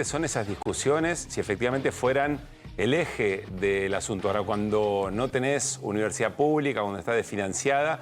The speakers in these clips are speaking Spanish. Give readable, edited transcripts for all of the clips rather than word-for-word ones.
Son esas discusiones si efectivamente fueran el eje del asunto. Ahora, cuando no tenés universidad pública, cuando está desfinanciada,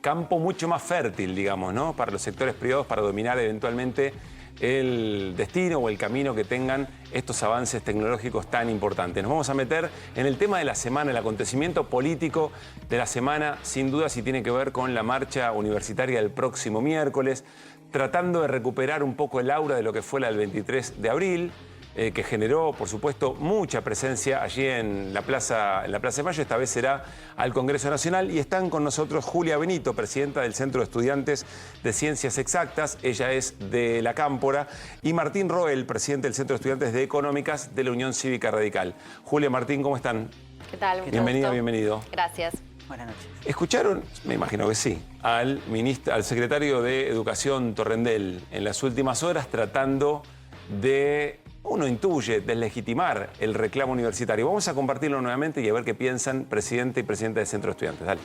campo mucho más fértil, digamos, ¿no? Para los sectores privados, para dominar eventualmente el destino o el camino que tengan estos avances tecnológicos tan importantes. Nos vamos a meter en el tema de la semana, el acontecimiento político de la semana, sin duda si tiene que ver con la marcha universitaria del próximo miércoles, tratando de recuperar un poco el aura de lo que fue la del 23 de abril, que generó, por supuesto, mucha presencia allí en la Plaza de Mayo. Esta vez será al Congreso Nacional y están con nosotros Julia Benito, presidenta del Centro de Estudiantes de Ciencias Exactas, ella es de la Cámpora, y Martín Roel, presidente del Centro de Estudiantes de Económicas de la Unión Cívica Radical. Julia, Martín, ¿cómo están? ¿Qué tal? Bienvenida, bienvenido. Gracias. Buenas noches. ¿Escucharon? Me imagino que sí. Al secretario de Educación Torrendel en las últimas horas tratando de, uno intuye, deslegitimar el reclamo universitario. Vamos a compartirlo nuevamente y a ver qué piensan presidente y presidenta del Centro de Estudiantes. Dale.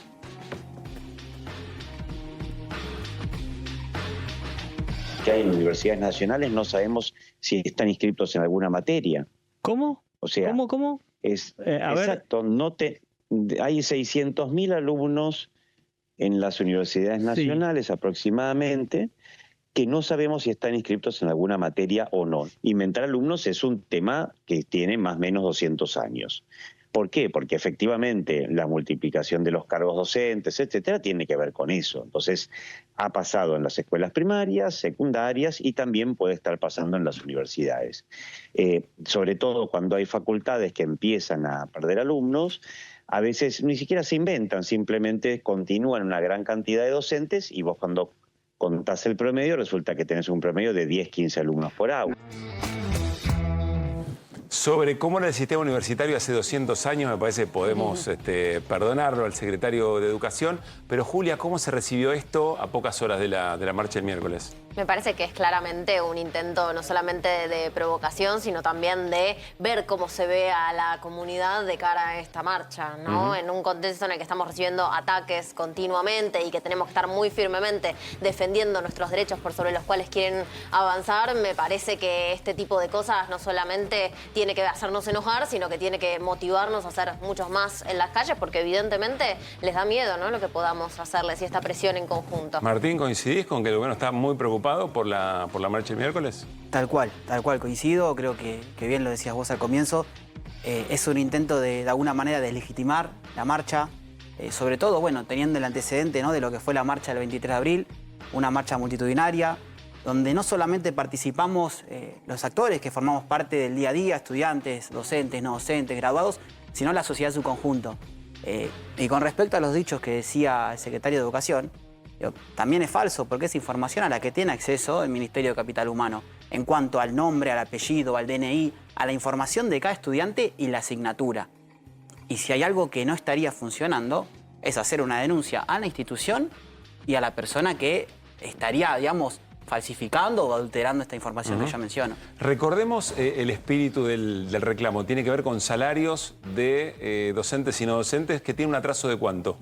Que hay en universidades nacionales no sabemos si están inscritos en alguna materia. ¿Cómo? O sea, ¿Cómo? Exacto, hay 600.000 alumnos en las universidades nacionales aproximadamente que no sabemos si están inscritos en alguna materia o no. Inventar alumnos es un tema que tiene más o menos 200 años. ¿Por qué? Porque efectivamente la multiplicación de los cargos docentes, etcétera, tiene que ver con eso. Entonces, ha pasado en las escuelas primarias, secundarias y también puede estar pasando en las universidades. Sobre todo cuando hay facultades que empiezan a perder alumnos, a veces ni siquiera se inventan, simplemente continúan una gran cantidad de docentes y vos cuando contás el promedio resulta que tenés un promedio de 10, 15 alumnos por aula. Sobre cómo era el sistema universitario hace 200 años, me parece que podemos perdonarlo al secretario de Educación. Pero Julia, ¿cómo se recibió esto a pocas horas de la marcha del miércoles? Me parece que es claramente un intento no solamente de provocación, sino también de ver cómo se ve a la comunidad de cara a esta marcha, ¿no? En un contexto en el que estamos recibiendo ataques continuamente y que tenemos que estar muy firmemente defendiendo nuestros derechos por sobre los cuales quieren avanzar, me parece que este tipo de cosas no solamente tiene que hacernos enojar, sino que tiene que motivarnos a hacer muchos más en las calles, porque evidentemente les da miedo, ¿no?, lo que podamos hacerles y esta presión en conjunto. Martín, ¿coincidís con que el gobierno está muy preocupado por la marcha del miércoles? Tal cual, coincido. Creo que bien lo decías vos al comienzo. Es un intento de alguna manera deslegitimar la marcha, sobre todo, bueno, teniendo el antecedente, ¿no?, de lo que fue la marcha del 23 de abril, una marcha multitudinaria, donde no solamente participamos los actores que formamos parte del día a día, estudiantes, docentes, no docentes, graduados, sino la sociedad en su conjunto. Y con respecto a los dichos que decía el secretario de Educación, también es falso, porque es información a la que tiene acceso el Ministerio de Capital Humano en cuanto al nombre, al apellido, al DNI, a la información de cada estudiante y la asignatura. Y si hay algo que no estaría funcionando, es hacer una denuncia a la institución y a la persona que estaría, digamos, falsificando o adulterando esta información que yo menciono. Recordemos el espíritu del reclamo. Tiene que ver con salarios de docentes y no docentes, que tiene un atraso de ¿cuánto?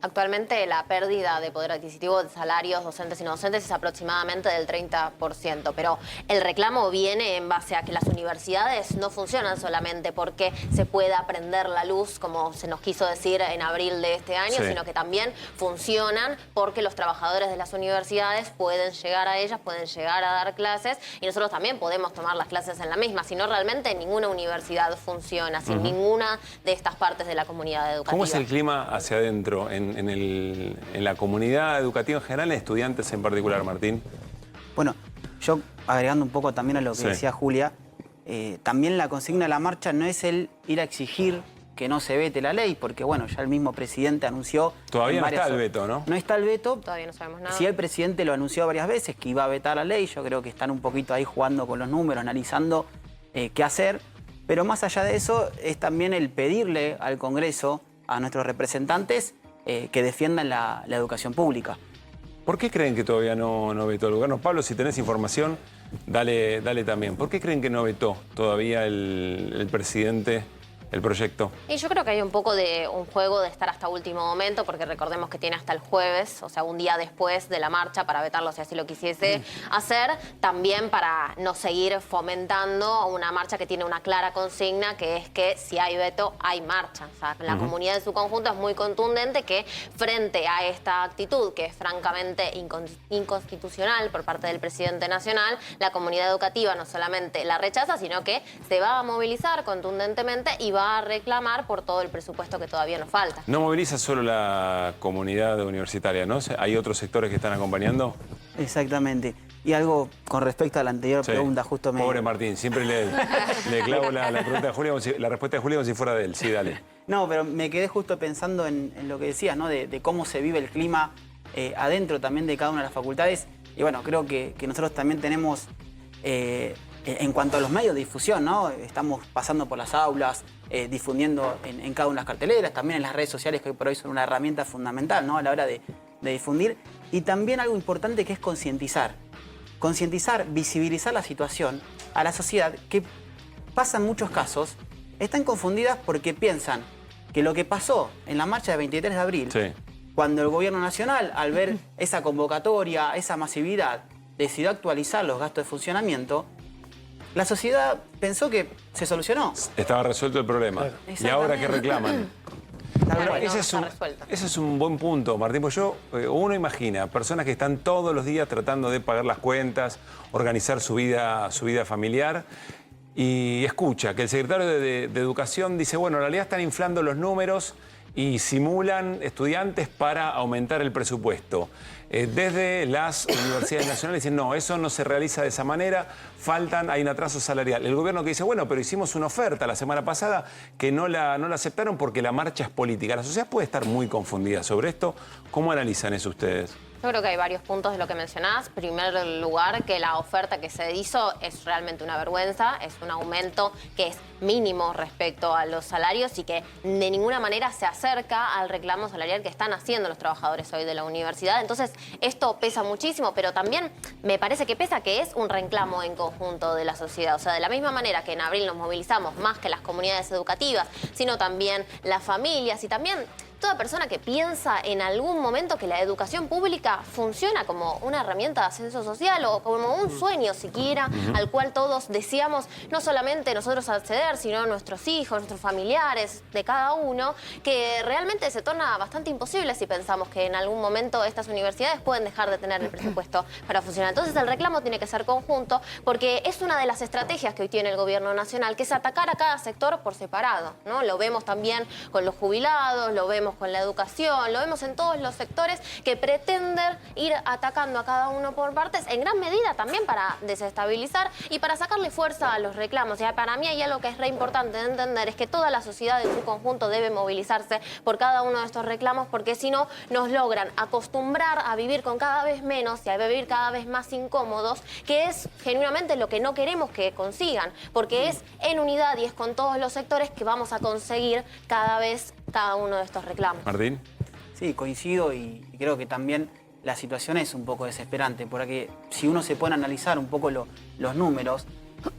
Actualmente la pérdida de poder adquisitivo de salarios docentes y no docentes es aproximadamente del 30%, pero el reclamo viene en base a que las universidades no funcionan solamente porque se pueda prender la luz, como se nos quiso decir en abril de este año, sino que también funcionan porque los trabajadores de las universidades pueden llegar a ellas, pueden llegar a dar clases y nosotros también podemos tomar las clases en la misma, si no realmente ninguna universidad funciona, sin ninguna de estas partes de la comunidad educativa. ¿Cómo es el clima hacia adentro en la comunidad educativa en general, en estudiantes en particular, Martín? Bueno, yo agregando un poco también a lo que decía Julia, también la consigna de la marcha no es el ir a exigir que no se vete la ley, porque bueno, ya el mismo presidente anunció... Todavía no está el veto, ¿no? No está el veto. Todavía no sabemos nada. Sí, el presidente lo anunció varias veces que iba a vetar la ley. Yo creo que están un poquito ahí jugando con los números, analizando qué hacer. Pero más allá de eso, es también el pedirle al Congreso, a nuestros representantes, que defiendan la educación pública. ¿Por qué creen que todavía no vetó el gobierno? Pablo, si tenés información, dale también. ¿Por qué creen que no vetó todavía el presidente el proyecto? Y yo creo que hay un poco de un juego de estar hasta último momento, porque recordemos que tiene hasta el jueves, o sea, un día después de la marcha para vetarlo si así lo quisiese hacer, también para no seguir fomentando una marcha que tiene una clara consigna, que es que si hay veto, hay marcha. O sea, la comunidad en su conjunto es muy contundente que frente a esta actitud, que es francamente inconstitucional por parte del presidente nacional, la comunidad educativa no solamente la rechaza, sino que se va a movilizar contundentemente y va a reclamar por todo el presupuesto que todavía nos falta. No moviliza solo la comunidad universitaria, ¿no? ¿Hay otros sectores que están acompañando? Exactamente. Y algo con respecto a la anterior pregunta, justo me... Pobre Martín, siempre le clavo la pregunta de Julia, la respuesta de Julia como si fuera de él. Sí, dale. No, pero me quedé justo pensando en lo que decías, ¿no? De cómo se vive el clima adentro también de cada una de las facultades. Y bueno, creo que nosotros también tenemos, en cuanto a los medios de difusión, ¿no? Estamos pasando por las aulas, difundiendo en cada una de las carteleras, también en las redes sociales, que hoy por hoy son una herramienta fundamental, ¿no? A la hora de difundir. Y también algo importante que es concientizar. Concientizar, visibilizar la situación a la sociedad, que pasa en muchos casos, están confundidas porque piensan que lo que pasó en la marcha del 23 de abril, cuando el gobierno nacional, al ver esa convocatoria, esa masividad, decidió actualizar los gastos de funcionamiento, la sociedad pensó que se solucionó. Estaba resuelto el problema. Claro. ¿Y ahora qué reclaman? Claro, ese es un buen punto, Martín, porque uno imagina personas que están todos los días tratando de pagar las cuentas, organizar su vida familiar, y escucha que el secretario de Educación dice, bueno, en realidad están inflando los números y simulan estudiantes para aumentar el presupuesto. Desde las universidades nacionales dicen, no, eso no se realiza de esa manera, hay un atraso salarial. El gobierno que dice, bueno, pero hicimos una oferta la semana pasada que no la aceptaron porque la marcha es política. La sociedad puede estar muy confundida sobre esto. ¿Cómo analizan eso ustedes? Yo creo que hay varios puntos de lo que mencionás. En primer lugar, que la oferta que se hizo es realmente una vergüenza, es un aumento que es mínimo respecto a los salarios y que de ninguna manera se acerca al reclamo salarial que están haciendo los trabajadores hoy de la universidad. Entonces, esto pesa muchísimo, pero también me parece que pesa que es un reclamo en conjunto de la sociedad. O sea, de la misma manera que en abril nos movilizamos más que las comunidades educativas, sino también las familias y también toda persona que piensa en algún momento que la educación pública funciona como una herramienta de ascenso social o como un sueño siquiera al cual todos deseamos no solamente nosotros acceder, sino nuestros hijos, nuestros familiares, de cada uno, que realmente se torna bastante imposible si pensamos que en algún momento estas universidades pueden dejar de tener el presupuesto para funcionar. Entonces el reclamo tiene que ser conjunto porque es una de las estrategias que hoy tiene el gobierno nacional, que es atacar a cada sector por separado, ¿no? Lo vemos también con los jubilados, lo vemos con la educación, lo vemos en todos los sectores que pretenden ir atacando a cada uno por partes, en gran medida también para desestabilizar y para sacarle fuerza a los reclamos. Y para mí hay algo que es re importante de entender, es que toda la sociedad en su conjunto debe movilizarse por cada uno de estos reclamos, porque si no nos logran acostumbrar a vivir con cada vez menos y a vivir cada vez más incómodos, que es genuinamente lo que no queremos que consigan, porque es en unidad y es con todos los sectores que vamos a conseguir cada uno de estos reclamos. Martín. Sí, coincido y creo que también la situación es un poco desesperante, porque si uno se pone a analizar un poco los números,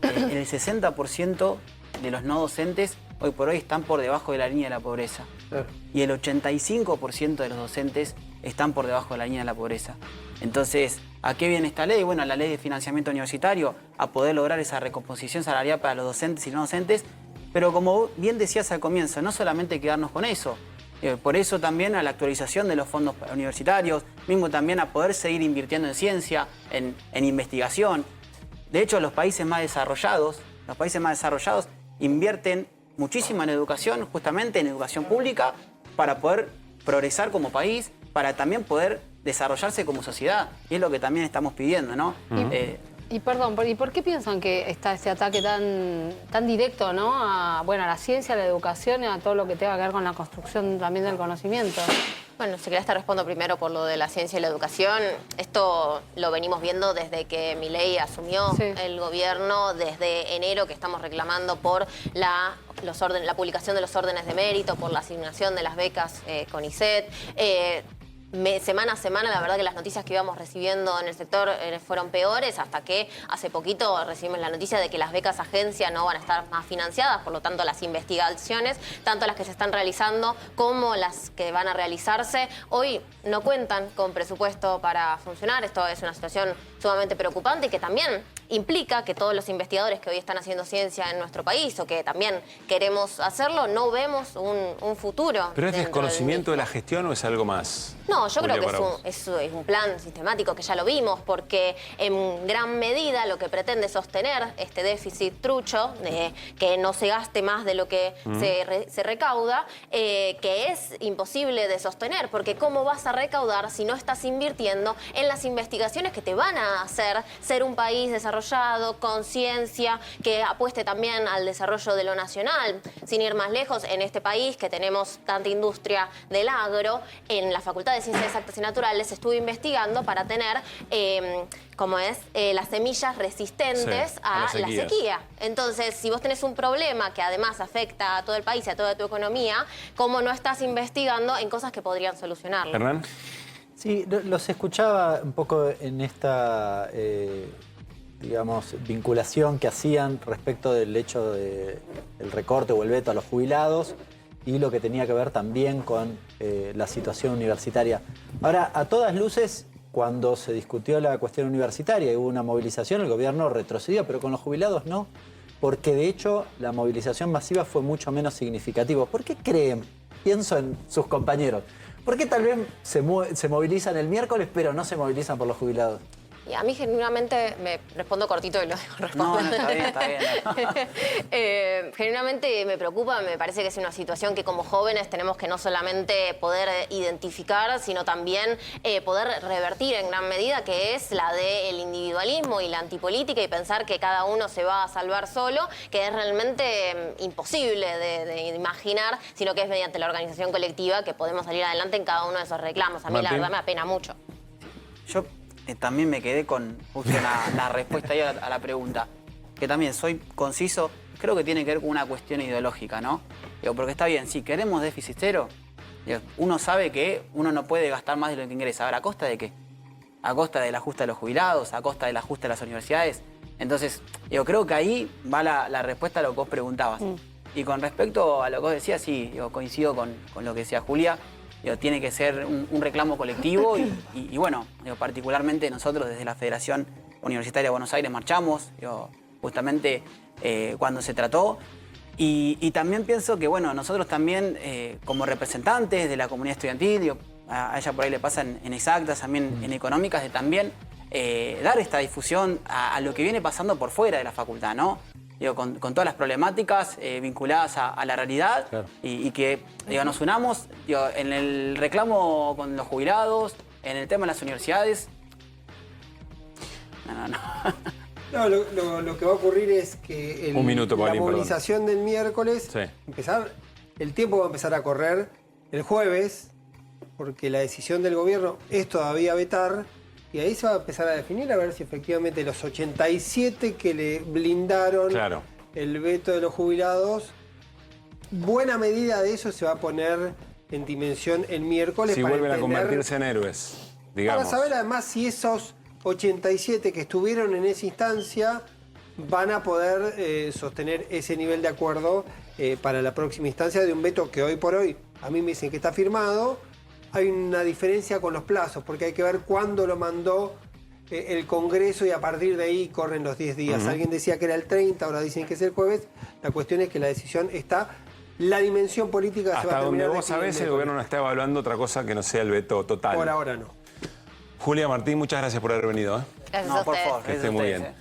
el 60% de los no docentes hoy por hoy están por debajo de la línea de la pobreza. Claro. Y el 85% de los docentes están por debajo de la línea de la pobreza. Entonces, ¿a qué viene esta ley? Bueno, la ley de financiamiento universitario, a poder lograr esa recomposición salarial para los docentes y no docentes, pero como bien decías al comienzo, no solamente quedarnos con eso. Por eso también a la actualización de los fondos universitarios, mismo también a poder seguir invirtiendo en ciencia, en investigación. De hecho, los países más desarrollados invierten muchísimo en educación, justamente en educación pública, para poder progresar como país, para también poder desarrollarse como sociedad. Y es lo que también estamos pidiendo, ¿no? Y perdón, ¿y por qué piensan que está ese ataque tan directo, ¿no? a la ciencia, a la educación y a todo lo que tenga que ver con la construcción también del conocimiento? Bueno, si querés te respondo primero por lo de la ciencia y la educación. Esto lo venimos viendo desde que Milei asumió el gobierno, desde enero que estamos reclamando por la publicación de los órdenes de mérito, por la asignación de las becas CONICET. semana a semana, la verdad que las noticias que íbamos recibiendo en el sector fueron peores, hasta que hace poquito recibimos la noticia de que las becas agencia no van a estar más financiadas, por lo tanto las investigaciones, tanto las que se están realizando como las que van a realizarse, hoy no cuentan con presupuesto para funcionar. Esto es una situación sumamente preocupante y que también implica que todos los investigadores que hoy están haciendo ciencia en nuestro país o que también queremos hacerlo, no vemos un futuro. ¿Pero es desconocimiento de la gestión o es algo más? No, yo creo Julia, que es un plan sistemático que ya lo vimos, porque en gran medida lo que pretende sostener este déficit trucho, que no se gaste más de lo que se recauda, que es imposible de sostener, porque ¿cómo vas a recaudar si no estás invirtiendo en las investigaciones que te van a hacer ser un país desarrollado, con ciencia, que apueste también al desarrollo de lo nacional? Sin ir más lejos, en este país que tenemos tanta industria del agro, en la Facultad de Ciencias Exactas y Naturales se estuvo investigando para tener, las semillas resistentes a la sequía. Entonces, si vos tenés un problema que además afecta a todo el país y a toda tu economía, ¿cómo no estás investigando en cosas que podrían solucionarlo? ¿Hernán? Sí, los escuchaba un poco en esta, digamos, vinculación que hacían respecto del hecho del recorte o el veto a los jubilados y lo que tenía que ver también con la situación universitaria. Ahora, a todas luces, cuando se discutió la cuestión universitaria y hubo una movilización, el gobierno retrocedió, pero con los jubilados no, porque de hecho la movilización masiva fue mucho menos significativa. ¿Por qué creen? Pienso en sus compañeros. ¿Por qué tal vez se movilizan el miércoles, pero no se movilizan por los jubilados? Y a mí genuinamente, me respondo cortito y lo dejo responder. No, está bien. Genuinamente me preocupa, me parece que es una situación que como jóvenes tenemos que no solamente poder identificar, sino también poder revertir en gran medida, que es la del individualismo y la antipolítica y pensar que cada uno se va a salvar solo, que es realmente imposible de imaginar, sino que es mediante la organización colectiva que podemos salir adelante en cada uno de esos reclamos. A mí la verdad me apena mucho. Yo también me quedé con justo la respuesta ahí a la pregunta, que también soy conciso, creo que tiene que ver con una cuestión ideológica, ¿no? Porque está bien, si queremos déficit cero, uno sabe que uno no puede gastar más de lo que ingresa. Ahora, ¿a costa de qué? A costa del ajuste de los jubilados, a costa del ajuste de las universidades. Entonces, creo que ahí va la respuesta a lo que vos preguntabas. Y con respecto a lo que vos decías, sí, coincido con lo que decía Julia. Tiene que ser un reclamo colectivo y bueno, particularmente nosotros desde la Federación Universitaria de Buenos Aires marchamos, justamente cuando se trató. Y también pienso que, bueno, nosotros también como representantes de la comunidad estudiantil, a ella por ahí le pasa en exactas, también en económicas, de también dar esta difusión a lo que viene pasando por fuera de la facultad, ¿no? Con todas las problemáticas vinculadas a la realidad, claro. y que nos unamos en el reclamo con los jubilados, en el tema de las universidades. No, lo que va a ocurrir es que la movilización del miércoles, el tiempo va a empezar a correr el jueves, porque la decisión del gobierno es todavía vetar. Y ahí se va a empezar a definir a ver si efectivamente los 87 que le blindaron el veto de los jubilados, buena medida de eso se va a poner en dimensión el miércoles. Si vuelven a convertirse en héroes, digamos. Para saber además si esos 87 que estuvieron en esa instancia van a poder sostener ese nivel de acuerdo para la próxima instancia de un veto que hoy por hoy a mí me dicen que está firmado. Hay una diferencia con los plazos, porque hay que ver cuándo lo mandó el Congreso y a partir de ahí corren los 10 días. Alguien decía que era el 30, ahora dicen que es el jueves. La cuestión es que la decisión está, la dimensión política se va a terminar. Hasta donde vos sabés, el gobierno no está evaluando otra cosa que no sea el veto total. Por ahora no. Julia, Martín, muchas gracias por haber venido. Gracias a ustedes. Por favor. Que esté muy bien.